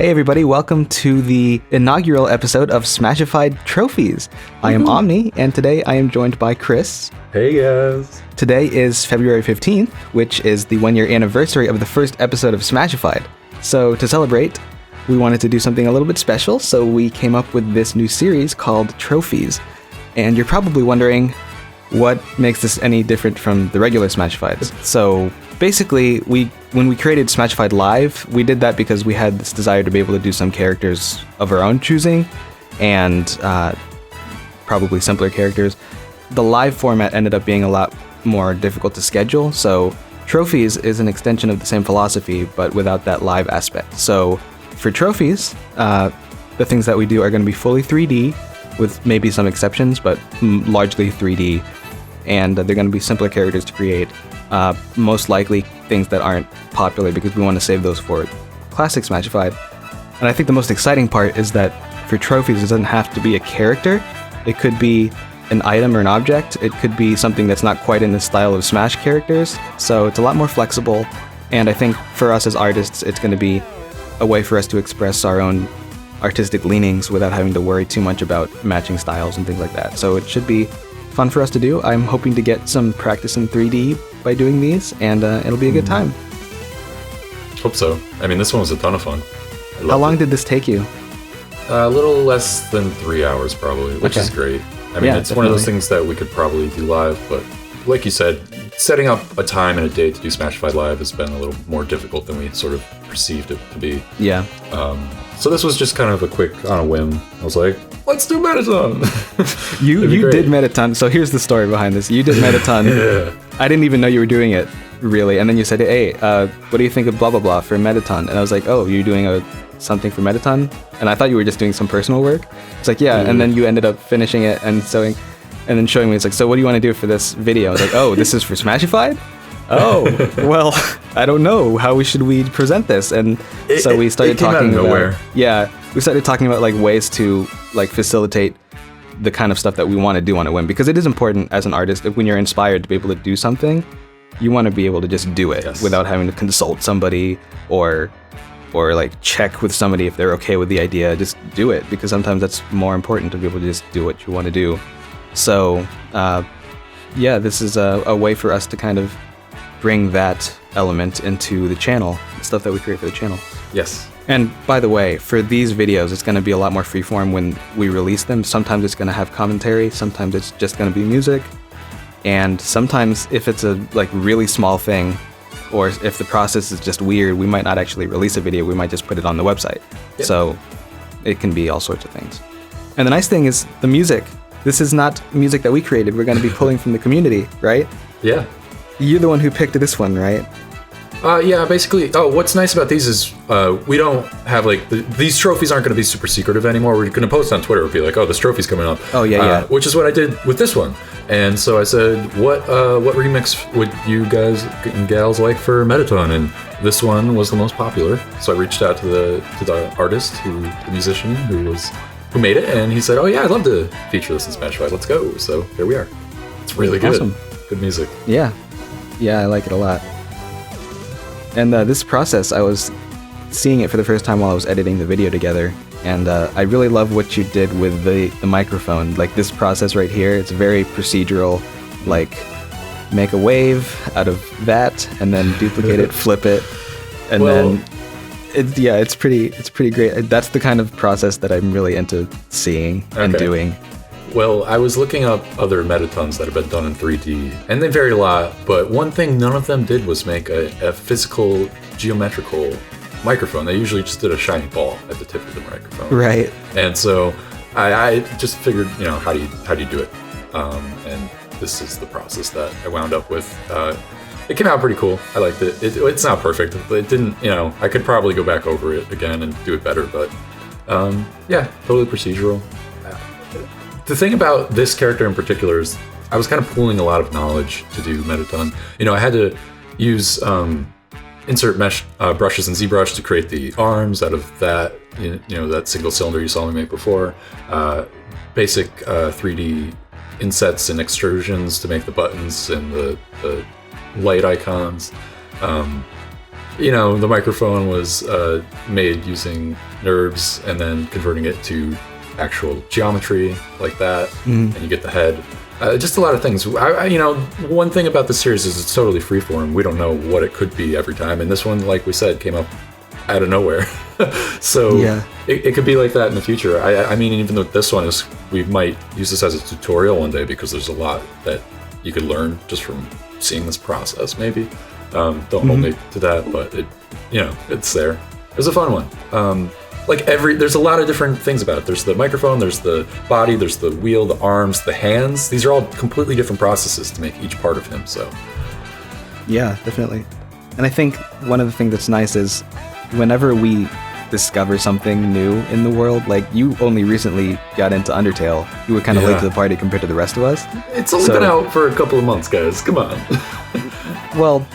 Hey everybody, welcome to the inaugural episode of Smashified Trophies. I am Omni, and today I am joined by Chris. Hey guys. Today is February 15th, which is the 1-year anniversary of the first episode of Smashified. So to celebrate, we wanted to do something a little bit special, so we came up with this new series called Trophies. And you're probably wondering, what makes this any different from the regular Smashifieds? So basically, when we created Smashified Live, we did that because we had this desire to be able to do some characters of our own choosing, and probably simpler characters. The live format ended up being a lot more difficult to schedule, so Trophies is an extension of the same philosophy, but without that live aspect. So for Trophies, the things that we do are going to be fully 3D, with maybe some exceptions, but largely 3D, and they're going to be simpler characters to create. Most likely things that aren't popular because we want to save those for classic Smashified. And I think the most exciting part is that for Trophies, it doesn't have to be a character. It could be an item or an object. It could be something that's not quite in the style of Smash characters. So it's a lot more flexible. And I think for us as artists, it's going to be a way for us to express our own artistic leanings without having to worry too much about matching styles and things like that. So it should be fun for us to do. I'm hoping to get some practice in 3D by doing these, and it'll be a good time. Hope so. I mean, this one was a ton of fun. How long did this take you? A little less than 3 hours, probably, which is great. I mean, it's one of those things that we could probably do live, but like you said, setting up a time and a date to do Smashified Live has been a little more difficult than we sort of perceived it to be. Yeah. So this was just kind of a quick, on a whim. I was like, let's do Mettaton. You did Metaton. So here's the story behind this. You did Metaton. Yeah. I didn't even know you were doing it, really. And then you said, hey, what do you think of blah, blah, blah for Metaton? And I was like, oh, you're doing something for Metaton? And I thought you were just doing some personal work. It's like, yeah. And then you ended up finishing it and then showing me. It's like, so what do you want to do for this video? I was like, oh, this is for Smashified? Oh, well, I don't know. How should we present this? And so we started talking about nowhere. Yeah, we started talking about like ways to like facilitate the kind of stuff that we want to do on a whim, because it is important as an artist that when you're inspired to be able to do something, you want to be able to just do it without having to consult somebody or like check with somebody if they're okay with the idea. Just do it, because sometimes that's more important to be able to just do what you want to do. So yeah, this is a way for us to kind of bring that element into the channel, the stuff that we create for the channel. Yes. And by the way, for these videos, it's going to be a lot more freeform when we release them. Sometimes it's going to have commentary, sometimes it's just going to be music, and sometimes if it's a like really small thing, or if the process is just weird, we might not actually release a video, we might just put it on the website. Yep. So it can be all sorts of things. And the nice thing is the music. This is not music that we created. We're going to be pulling from the community, right? Yeah. You're the one who picked this one, right? Yeah, basically. Oh, what's nice about these is we don't have like these trophies aren't going to be super secretive anymore. We're going to post on Twitter and be like, "Oh, this trophy's coming up." Oh yeah. Which is what I did with this one. And so I said, "What remix would you guys and gals like for Mettaton?" And this one was the most popular. So I reached out to the artist, the musician who made it, and he said, "Oh yeah, I'd love to feature this in Smashified. Let's go." So here we are. It's really good. Awesome. Good music. Yeah, I like it a lot. And this process, I was seeing it for the first time while I was editing the video together, and I really love what you did with the microphone. Like this process right here, it's very procedural, like make a wave out of that, and then duplicate it, flip it, and then it's pretty great. That's the kind of process that I'm really into seeing and doing. Well, I was looking up other Metatons that have been done in 3D, and they vary a lot, but one thing none of them did was make a physical, geometrical microphone. They usually just did a shiny ball at the tip of the microphone. Right. And so I just figured, how do you do it? And this is the process that I wound up with. It came out pretty cool. I liked it. It's not perfect. It didn't, I could probably go back over it again and do it better, but yeah, totally procedural. The thing about this character in particular is I was kind of pooling a lot of knowledge to do Metaton. I had to use insert mesh brushes and ZBrush to create the arms out of that, that single cylinder you saw me make before. Basic 3D insets and extrusions to make the buttons and the light icons. the microphone was made using nerves and then converting it to actual geometry like that, and you get the head. Just a lot of things. One thing about this series is it's totally freeform. We don't know what it could be every time, and this one, like we said, came up out of nowhere. So it could be like that in the future. I mean, even though this one is, we might use this as a tutorial one day because there's a lot that you could learn just from seeing this process. Maybe don't hold me to that, but it's there. It was a fun one. There's a lot of different things about it. There's the microphone, there's the body, there's the wheel, the arms, the hands. These are all completely different processes to make each part of him. So yeah, definitely. And I think one of the things that's nice is whenever we discover something new in the world, like you only recently got into Undertale, you were kind of late to the party compared to the rest of us. It's only been out for a couple of months, guys. Come on. Well,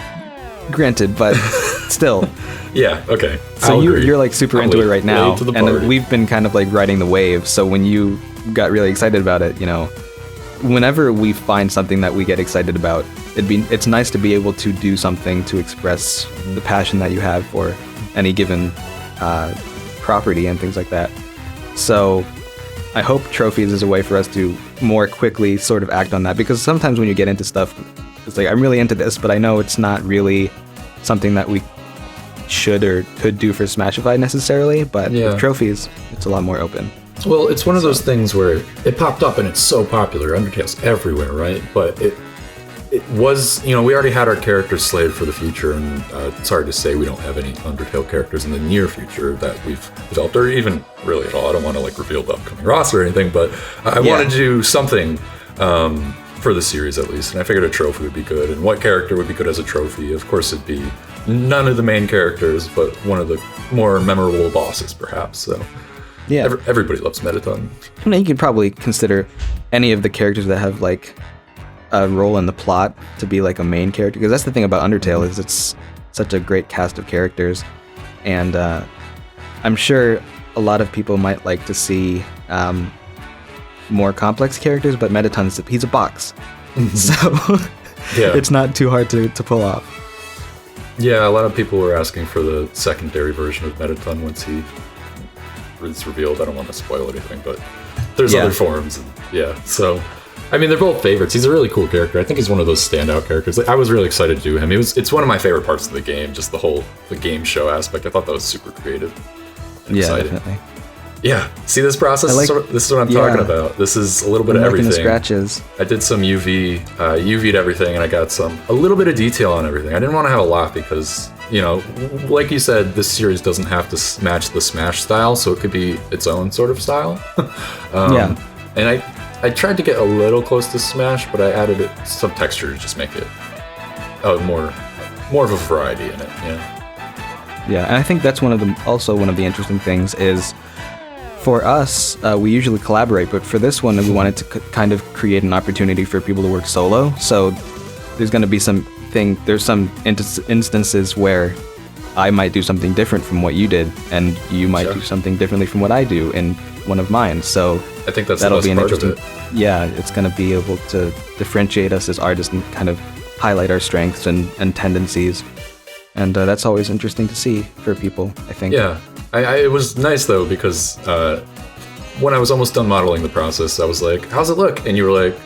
granted, but still. Yeah, okay. So you're like super into it right now, and we've been kind of like riding the wave. So when you got really excited about it, whenever we find something that we get excited about, it's nice to be able to do something to express the passion that you have for any given property and things like that. So I hope Trophies is a way for us to more quickly sort of act on that, because sometimes when you get into stuff, it's like, I'm really into this, but I know it's not really something that we should or could do for Smashified necessarily, but with Trophies, it's a lot more open. Well, it's one of those things where it popped up and it's so popular. Undertale's everywhere, right? But it was, we already had our characters slated for the future, and it's hard to say we don't have any Undertale characters in the near future that we've developed, or even really at all. I don't want to reveal the upcoming roster or anything, but I wanted to do something for the series at least, and I figured a trophy would be good. And what character would be good as a trophy? Of course, it'd be none of the main characters, but one of the more memorable bosses, perhaps. So yeah, everybody loves Mettaton. I mean, you could probably consider any of the characters that have a role in the plot to be a main character, because that's the thing about Undertale is it's such a great cast of characters, and I'm sure a lot of people might like to see more complex characters, but Metaton's he's a box, so it's not too hard to pull off. Yeah, a lot of people were asking for the secondary version of Metaton once he is revealed. I don't want to spoil anything, but there's other forms. And, so I mean, they're both favorites. He's a really cool character. I think he's one of those standout characters. I was really excited to do him. It's one of my favorite parts of the game, just the game show aspect. I thought that was super creative and exciting. Definitely. Yeah, see this process? This is what I'm talking about. This is a little bit of everything. The scratches. I did some UV'd everything, and I got a little bit of detail on everything. I didn't want to have a lot because, like you said, this series doesn't have to match the Smash style, so it could be its own sort of style. And I tried to get a little close to Smash, but I added some texture to just make it more of a variety in it. Yeah, and I think that's one of the interesting things is, for us, we usually collaborate, but for this one, we wanted to kind of create an opportunity for people to work solo. So there's going to be some instances where I might do something different from what you did, and you might do something differently from what I do in one of mine. So I think that'll be an interesting. Yeah, it's going to be able to differentiate us as artists and kind of highlight our strengths and tendencies, and that's always interesting to see for people, I think. Yeah. It was nice though, because when I was almost done modeling the process, I was like, "How's it look?" And you were like,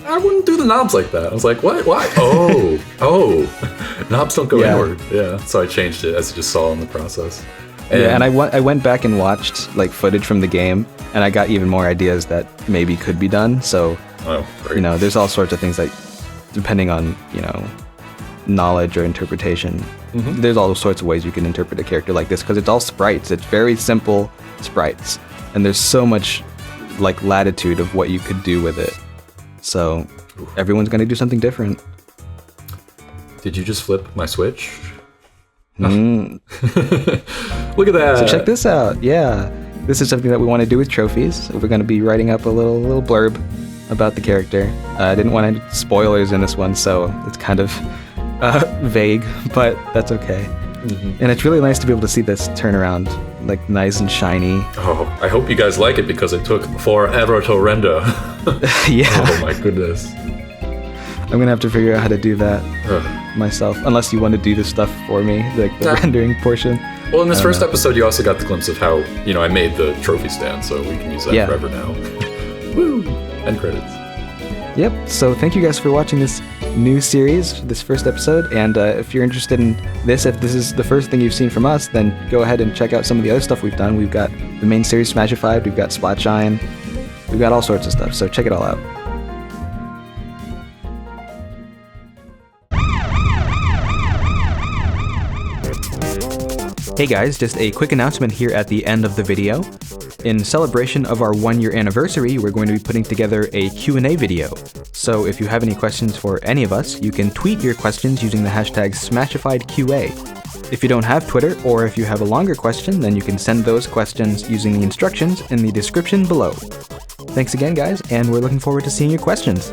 "I wouldn't do the knobs like that." I was like, "What? Why?" Oh, knobs don't go inward. Yeah, so I changed it, as you just saw in the process. And I went back and watched footage from the game, and I got even more ideas that maybe could be done. So there's all sorts of things that, depending on knowledge or interpretation. There's all sorts of ways you can interpret a character like this, because it's all sprites. It's very simple sprites, and there's so much latitude of what you could do with it. So everyone's going to do something different. Did you just flip my Switch? Look at that. So check this out. Yeah, this is something that we want to do with Trophies. We're going to be writing up a little blurb about the character. I didn't want any spoilers in this one, so it's kind of vague, but that's okay. And it's really nice to be able to see this turnaround, nice and shiny. Oh, I hope you guys like it, because it took forever to render. Yeah. Oh my goodness. I'm gonna have to figure out how to do that myself, unless you want to do the stuff for me, like the rendering portion. Well, in this first episode, you also got the glimpse of how, I made the trophy stand, so we can use that forever now. Woo! End credits. Yep, so thank you guys for watching this new series, this first episode, and if you're interested in this, if this is the first thing you've seen from us, then go ahead and check out some of the other stuff we've done. We've got the main series Smashified, we've got Splatshine, we've got all sorts of stuff, so check it all out. Hey guys, just a quick announcement here at the end of the video. In celebration of our 1-year anniversary, we're going to be putting together a Q&A video. So if you have any questions for any of us, you can tweet your questions using the hashtag SmashifiedQA. If you don't have Twitter, or if you have a longer question, then you can send those questions using the instructions in the description below. Thanks again, guys, and we're looking forward to seeing your questions.